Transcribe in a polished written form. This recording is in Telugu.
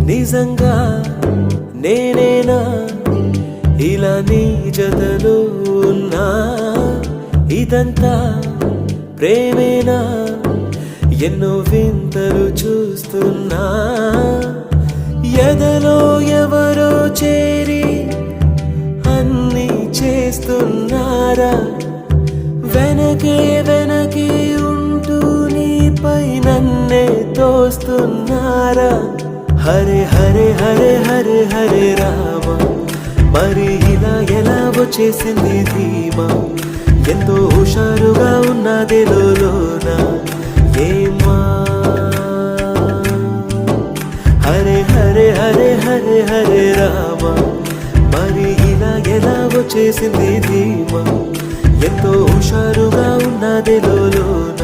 నిజంగా నేనేనా ఇలా నీ జతలో ఉన్నా ఇదంతా ప్రేమేనా ఎన్నో వింతలు చూస్తున్నా ఎదలో ఎవరో చేరి అన్నీ చేస్తున్నారా వెనకే వెనకే ఉంటూ నీపై నన్నే తోస్తున్నారా హరే హరే హరే హరే హరే రామ మరి ఇలా ఎలా వచ్చేసింది ధీమా ఎంతో హుషారుగా ఉన్నది లోన ఏమా హరే హరే హరే హరే హరే రామ మరి ఇలా ఎలా వచ్చేసింది ధీమా ఎంతో హుషారుగా ఉన్నది లోన